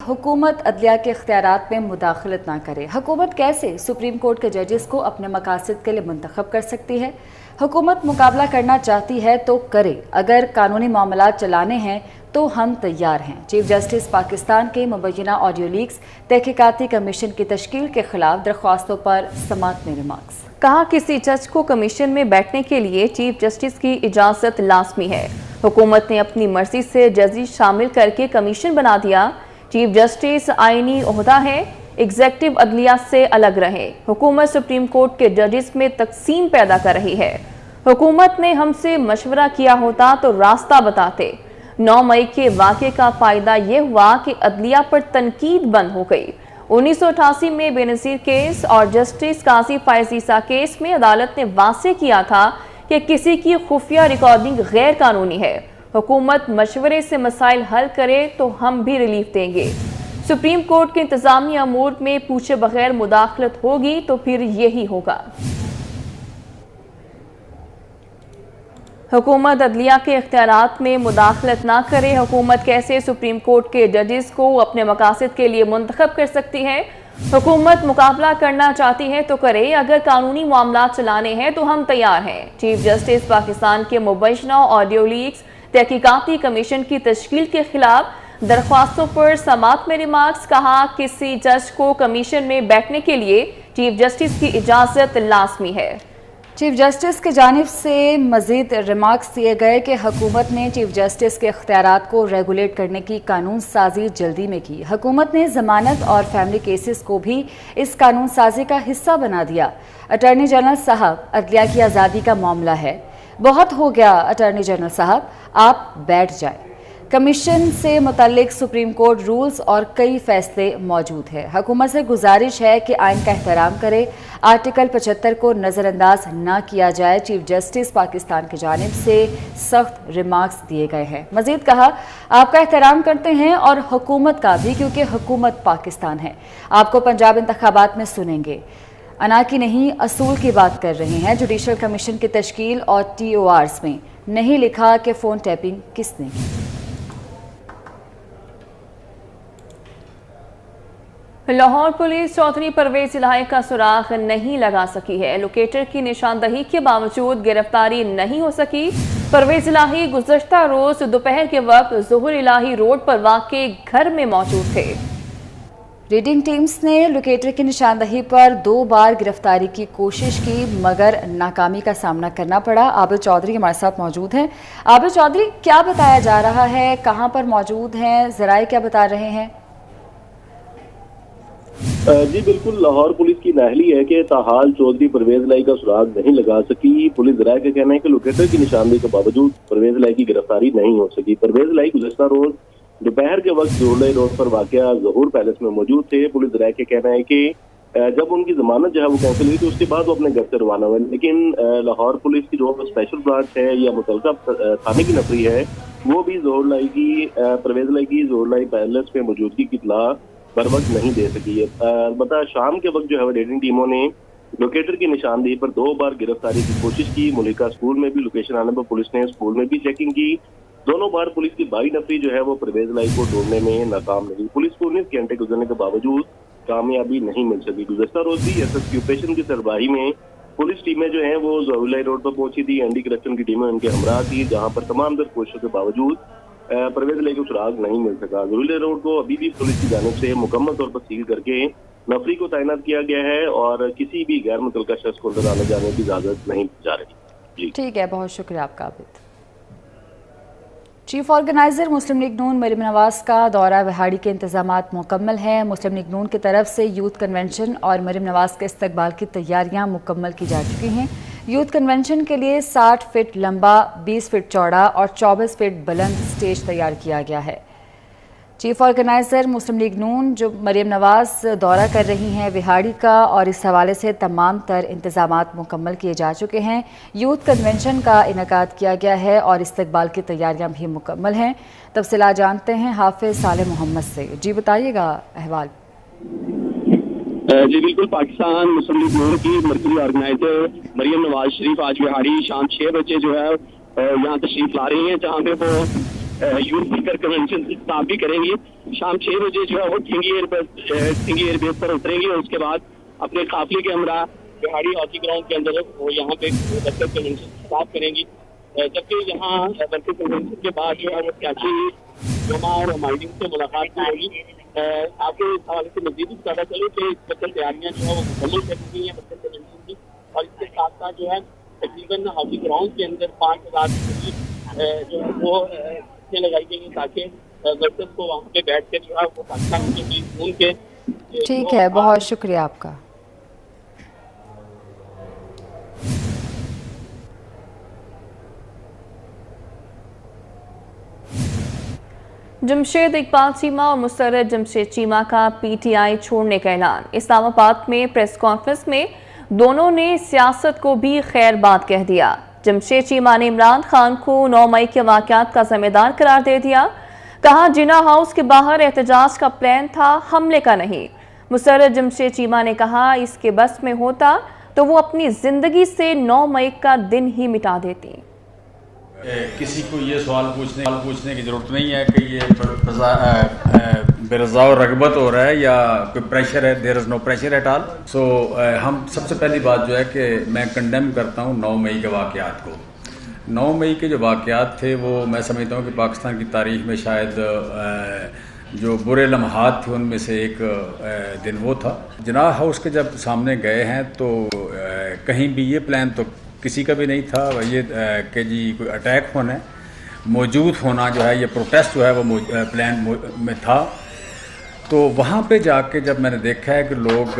हुकूमत अदलिया के इख्तियारात में मुदाखलत ना करे। हुकूमत कैसे सुप्रीम कोर्ट के जजेस को अपने मकासद के लिए मुंतखब कर सकती है? हुकूमत मुकाबला करना चाहती है तो करे, अगर कानूनी मामला चलाने हैं तो हम तैयार हैं। चीफ जस्टिस पाकिस्तान के मुबैना ऑडियो लीक्स तहकीकाती कमीशन की तश्कील के खिलाफ दरख्वास्तों पर समाअत में रिमार्क्स। कहा, किसी जज को कमीशन में बैठने के लिए चीफ जस्टिस की इजाज़त लाजमी है। हुकूमत ने अपनी मर्जी से जजेस शामिल करके कमीशन बना दिया। चीफ जस्टिस आईनी ओहदा है, एग्जेक्टिव अदलिया से अलग रहे। हुकूमत सुप्रीम कोर्ट के जजेस में तकसीम पैदा कर रही है। हुकूमत ने हमसे मशवरा किया होता तो रास्ता बताते। 9 मई के वाक़े का फायदा ये हुआ कि अदलिया पर तनकीद बंद हो गई। 1988 में बेनज़ीर केस और जस्टिस काजी फायज़ ईसा केस में अदालत ने वाज़ेह किया था कि किसी की खुफिया रिकॉर्डिंग गैर कानूनी है। हुकूमत मशवरे से मसाइल हल करे तो हम भी रिलीफ देंगे। सुप्रीम कोर्ट के इंतजामी अमूर में पूछे बगैर मुदाखलत होगी तो फिर यही होगा। हुकूमत अदलिया के इख्तियारात में मुदाखलत ना करे। हुकूमत कैसे सुप्रीम कोर्ट के जजेस को अपने मकासद के लिए मुंतखब कर सकती है? हुकूमत मुकाबला करना चाहती है तो करे, अगर कानूनी मामला चलाने हैं तो हम तैयार हैं। चीफ जस्टिस पाकिस्तान के मुबैना ऑडियो लीक्स तहकीकाती कमीशन की तश्कील के खिलाफ दरख्वास्तों पर समाअत में रिमार्क्स। कहा, किसी जज को कमीशन में बैठने के लिए चीफ जस्टिस की इजाज़त लाजमी है। चीफ जस्टिस की जानिब से मजीद रिमार्क्स दिए गए कि हुकूमत ने चीफ जस्टिस के इख्तियारात को रेगुलेट करने की कानून साजी जल्दी में की। हुकूमत ने जमानत और फैमिली केसेस को भी इस कानून साजी का हिस्सा बना दिया। अटॉर्नी जनरल साहब, अदलिया की आज़ादी का मामला है, बहुत हो गया अटॉर्नी जनरल साहब, आप बैठ जाएं। कमीशन से मुतल्लिक सुप्रीम कोर्ट रूल्स और कई फैसले मौजूद है। हुकूमत से गुजारिश है कि आइन का एहतराम करे, आर्टिकल 75 को नज़रअंदाज ना किया जाए। चीफ जस्टिस पाकिस्तान की जानिब से सख्त रिमार्क्स दिए गए हैं। मजीद कहा, आपका एहतराम करते हैं और हुकूमत का भी, क्योंकि हुकूमत पाकिस्तान है। आपको पंजाब इंतखाबात में सुनेंगे, अना की नहीं असूल की बात कर रहे हैं। जुडिशल कमीशन की तश्कील और TORs में नहीं लिखा कि फ़ोन टैपिंग किसने की। लाहौर पुलिस चौधरी परवेज इलाही का सुराग नहीं लगा सकी है। लोकेटर की निशानदही के बावजूद गिरफ्तारी नहीं हो सकी। परवेज इलाही गुज़श्ता रोज दोपहर के वक्त ज़ोहर इलाही रोड पर वाक़े घर में मौजूद थे। रीडिंग टीम्स ने लोकेटर की निशानदही पर 2 बार गिरफ्तारी की कोशिश की, मगर नाकामी का सामना करना पड़ा। आबिद चौधरी हमारे साथ मौजूद हैं। आबिद चौधरी, क्या बताया जा रहा है, कहां पर मौजूद हैं, ज़राए क्या बता रहे हैं? जी बिल्कुल, लाहौर पुलिस की नाहली है कि ताहाल चौधरी परवेज इलाही का सुराग नहीं लगा सकी। पुलिस ज़राए का कहना है कि लोकेटर की निशानदेही के बावजूद परवेज इलाही की गिरफ्तारी नहीं हो सकी। परवेज इलाही गुज़श्ता रोज दोपहर के वक्त जोड़े रोड पर वाक़या ज़हूर पैलेस में मौजूद थे। पुलिस ज़राए का कहना है कि जब उनकी जमानत जो है वो कैंसिल हुई तो उसके बाद वो अपने घर से रवाना हुए, लेकिन लाहौर पुलिस की जो स्पेशल ब्रांच है या मुतल्लिक़ा थाने की नफरी है वो भी परवेज इलाही की ज़हूर इलाही पैलेस में मौजूदगी की इत्तला बर वक्त नहीं दे सकी है। अलबत्ता शाम के वक्त जो है रेडिंग टीमों ने लोकेटर की निशानदेही पर 2 बार गिरफ्तारी की कोशिश की। मुलिका स्कूल में भी लोकेशन आने पर पुलिस ने स्कूल में भी चेकिंग की। दोनों बार पुलिस की बाई नफरी जो है वो परवेज इलाही को ढूंढने में नाकाम रही। पुलिस को 19 घंटे गुजरने के बावजूद कामयाबी नहीं मिल सकी। गुज़श्ता रोज भी SSP ऑपरेशन की सरबराही में पुलिस टीमें जो है वो ज़ोहर इलाही रोड पर पहुंची थी। एंटी करप्शन की टीमें उनके हमरा थी, जहाँ पर तमाम दर कोशिशों के बावजूद परवेज इलाही को सुराग नहीं मिल सका। ज़ोहर इलाही रोड को अभी भी पुलिस की जानिब से मुकम्मल तौर पर सील करके नफरी को तैनात किया गया है और किसी भी गैर मुतल्लिका शख्स को अंदर आने जाने की इजाज़त नहीं जा रही। ठीक है, बहुत शुक्रिया आपका आबिद। चीफ ऑर्गेनाइजर मुस्लिम लीग नून मरीम नवाज का दौरा विहाड़ी के इंतजामात मुकम्मल हैं। मुस्लिम लीग नून की तरफ से यूथ कन्वेंशन और मरीम नवाज के इस्तकबाल की तैयारियां मुकम्मल की जा चुकी हैं। यूथ कन्वेंशन के लिए 60 फीट लंबा, 20 फीट चौड़ा और 24 फीट बुलंद स्टेज तैयार किया गया है। चीफ ऑर्गेनाइजर मुस्लिम लीग नून जो मरीम नवाज दौरा कर रही हैं विहाड़ी का, और इस हवाले से तमाम तर इंतजामात मुकम्मल किए जा चुके हैं। यूथ कन्वेंशन का इनेकाद किया गया है और इस्तकबाल की तैयारियां भी मुकम्मल हैं। तफसीलात जानते हैं हाफिज साले मोहम्मद से। जी बताइएगा अहवाल। जी बिल्कुल, पाकिस्तान मुस्लिम लीग नून की मरकजी ऑर्गेनाइजर मरियम नवाज शरीफ आज विहाड़ी शाम 6 बजे जो है यहाँ तशरीफ ला रही हैं, जहाँ पे वो यूथ वर्कर कन्वेंशन से खिताब भी करेंगी। शाम 6 बजे जो है वो ठिंगी एयरबेस पर उतरेंगी और उसके बाद अपने काफिले के हमरा बिहाड़ी हॉकी ग्राउंड के अंदर वो यहाँ पे वर्कर कन्वेंशन से खिताब करेंगी। जबकि यहाँ वर्कर कन्वेंशन के बाद जो है वो सियासी जमा और माइनिंग से मुलाकात भी होगी। आपको इस हवाले से मजीद पता चले कि इस वक्त तैयारियाँ जो है वो मुकम्मल कर दी गई हैं वर्कर कन्वेंशन की, और इसके साथ साथ जो है तकरीबन हॉकी ग्राउंड के अंदर 5000 जो है वो लगाई गई हैं ताकि वर्कर्स को वहाँ पे बैठ कर जो है वो पाकिस्तान के ठीक है, बहुत शुक्रिया आपका। जमशेद इकबाल चीमा और मुसर्रत जमशेद चीमा का पीटीआई छोड़ने का ऐलान। इस्लामाबाद में प्रेस कॉन्फ्रेंस में दोनों ने सियासत को भी खैर बात कह दिया। जमशेद चीमा ने इमरान खान को 9 मई के वाक़यात का जिम्मेदार करार दे दिया। कहा जिन्ना हाउस के बाहर एहतजाज का प्लान था, हमले का नहीं। मुसर्रत जमशेद चीमा ने कहा इसके बस में होता तो वो अपनी जिंदगी से 9 मई का दिन ही मिटा देती। किसी को ये सवाल पूछने की ज़रूरत नहीं है कि ये बेरज़ा और रगबत हो रहा है या कोई प्रेशर है। There is no pressure at all. So हम सबसे पहली बात जो है कि मैं कंडेम करता हूँ 9 मई के वाक़यात को। 9 मई के जो वाक़यात थे वो मैं समझता हूँ कि पाकिस्तान की तारीख़ में शायद जो बुरे लम्हात थे उनमें से एक दिन वो था। जिन्ना हाउस के जब सामने गए हैं तो कहीं भी ये प्लान तो किसी का भी नहीं था ये कि जी कोई अटैक होना है, मौजूद होना जो है ये प्रोटेस्ट जो है वो प्लान में था। तो वहाँ पे जाके जब मैंने देखा है कि लोग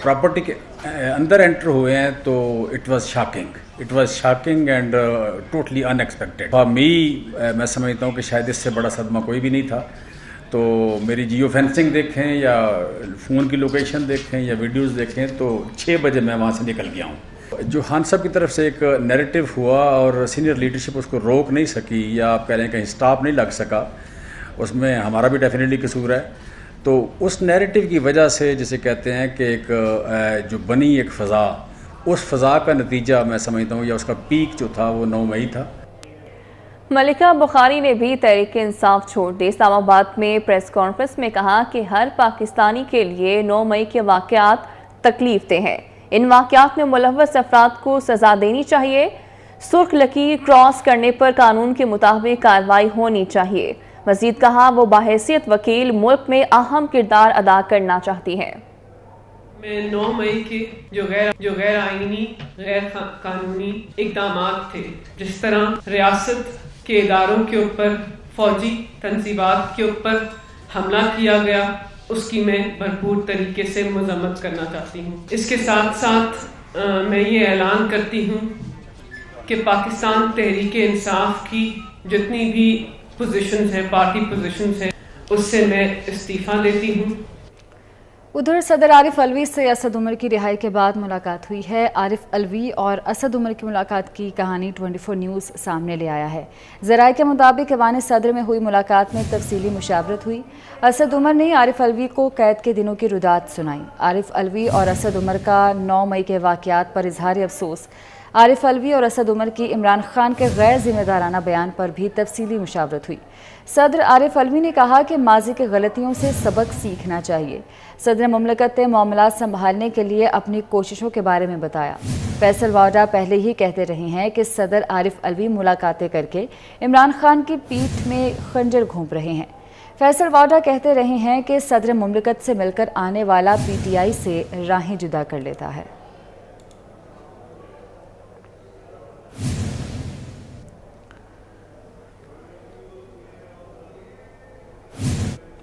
प्रॉपर्टी के अंदर एंटर हुए हैं तो it was shocking and totally unexpected for me. मैं समझता हूँ कि शायद इससे बड़ा सदमा कोई भी नहीं था। तो मेरी जियो फेंसिंग देखें या फ़ोन की लोकेशन देखें या वीडियोस देखें तो 6 बजे मैं वहाँ से निकल गया हूँ। जो खान साहब की तरफ से एक नैरेटिव हुआ और सीनियर लीडरशिप उसको रोक नहीं सकी या आप कह लें कहीं स्टॉप नहीं लग सका, उसमें हमारा भी डेफिनेटली कसूर है। तो उस नैरेटिव की वजह से जिसे कहते हैं कि एक जो बनी एक फ़ज़ा, उस फ़ज़ा का नतीजा मैं समझता हूँ या उसका पीक जो था वो 9 मई था। मलिका बुखारी ने भी तहरीक इंसाफ छोड़ दी। इस्लामाबाद में प्रेस कॉन्फ्रेंस में कहा कि हर पाकिस्तानी के लिए 9 मई के वाक़यात तकलीफ दें हैं। इन वाक़यात में मुलव्वस अफराद को सज़ा देनी चाहिए। सुर्ख लकीर क्रॉस करने पर कानून के मुताबिक कार्रवाई होनी चाहिए। मज़ीद कहा वो बाहैसियत वकील मुल्क में अहम किरदार अदा करना चाहती हैं। 9 मई के जो गैर आईनी गैर कानूनी इक़दाम थे, जिस तरह रियासत के इदारों के ऊपर फौजी तंजीबात के ऊपर हमला किया गया, उसकी मैं भरपूर तरीके से मजम्मत करना चाहती हूँ। इसके साथ साथ मैं ये ऐलान करती हूँ कि पाकिस्तान तहरीक इंसाफ की जितनी भी पोजीशंस हैं, पार्टी पोजीशंस हैं, उससे मैं इस्तीफ़ा देती हूँ। उधर सदर आरिफ अलवी से असद उमर की रिहाई के बाद मुलाकात हुई है। आरिफ अलवी और असद उमर की मुलाकात की कहानी 24 न्यूज़ सामने ले आया है। ज़राए के मुताबिक ऐवान सदर में हुई मुलाकात में तफसीली मुशावरत हुई। असद उमर ने आरिफ अलवी को कैद के दिनों की रुदात सुनाई। आरिफ अलवी और असद उमर का 9 मई के वाक़यात पर इजहार अफसोस। आरिफ अलवी और असद उमर की इमरान खान के गैर जिम्मेदाराना बयान पर भी तफसीली मुशावरत हुई। सदर आरिफ अलवी ने कहा कि माजी के गलतियों से सबक सीखना चाहिए। सदर मुमलकत ने मामला संभालने के लिए अपनी कोशिशों के बारे में बताया। फैसल वाडा पहले ही कहते रहे हैं कि सदर आरिफ अलवी मुलाकातें करके इमरान खान की पीठ में खंजर घोंप रहे हैं। फैसल वाडा कहते रहे हैं कि सदर मुमलकत से मिलकर आने वाला पीटीआई से राहें जुदा कर लेता है।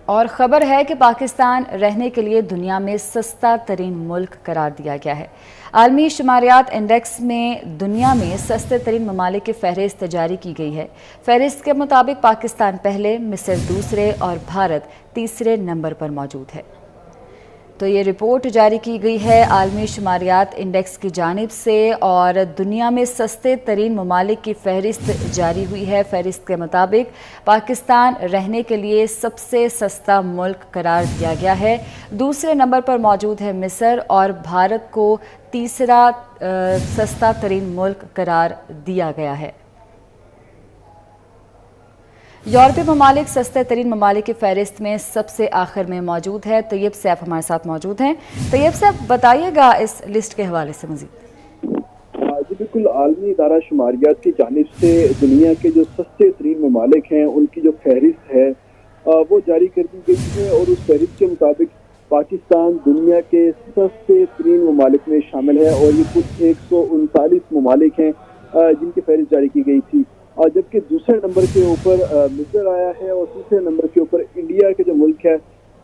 और ख़बर है कि पाकिस्तान रहने के लिए दुनिया में सस्ता तरीन मुल्क करार दिया गया है। आलमी शुमारियात इंडेक्स में दुनिया में सस्ते तरीन ममालिक की फहरिस्त जारी की गई है। फहरिस्त के मुताबिक पाकिस्तान पहले, मिस्र दूसरे और भारत तीसरे नंबर पर मौजूद है। तो ये रिपोर्ट जारी की गई है आलमी शुमारियात इंडेक्स की जानिब से और दुनिया में सस्ते तरीन ममालिक की फहरिस्त जारी हुई है। फहरिस्त के मुताबिक पाकिस्तान रहने के लिए सबसे सस्ता मुल्क करार दिया गया है। दूसरे नंबर पर मौजूद है मिस्र और भारत को तीसरा सस्ता तरीन मुल्क करार दिया गया है। यूरोपीय ममालिक सस्ते तरीन ममालिक की फहरिस्त में सबसे आखिर में मौजूद है। तैयब सैफ हमारे साथ मौजूद हैं। तैयब सैफ, बताइएगा इस लिस्ट के हवाले से मजीद। जी बिल्कुल, आलमी इदारा शुमारियात की जानिब से दुनिया के जो सस्ते तरीन ममालिक हैं उनकी जो फहरिस्त है वो जारी कर दी गई है और उस फहरिस्त के मुताबिक पाकिस्तान दुनिया के सस्ते तरीन ममालिक में शामिल है और ये कुल 139 ममालिक हैं जिनकी फहरिस्त जारी की गई थी। और जबकि दूसरे नंबर के ऊपर मिस्र आया है और तीसरे नंबर के ऊपर इंडिया के जो मुल्क है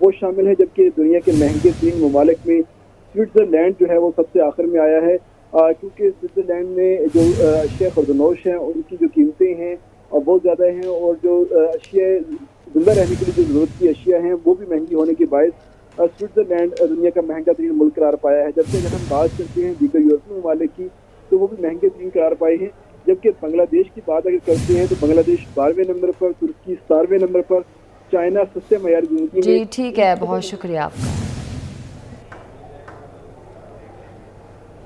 वो शामिल है, जबकि दुनिया के महंगे तरीन ममालिक में स्विट्जरलैंड जो है वो सबसे आखिर में आया है, क्योंकि स्विट्जरलैंड में जो अशिया खुर्दनोश हैं उनकी जो कीमतें हैं बहुत ज़्यादा हैं और जो अशिया जिंदा रहने के लिए जो ज़रूरत की अशिया हैं वो भी महंगी होने के बायस स्विट्जरलैंड दुनिया का महंगा तरीन मुल्क करार पाया है। जबकि अगर हम बात करते हैं दीगर यूरोपीय ममालिक की तो वो भी महंगे तरीन करार पाए हैं। जबकि बांग्लादेश की बात अगर करते हैं तो बांग्लादेश 12वें नंबर पर, तुर्की 17वें नंबर पर, चाइना सस्ते मयारी जिंदगी में। जी ठीक है, बहुत शुक्रिया आपका।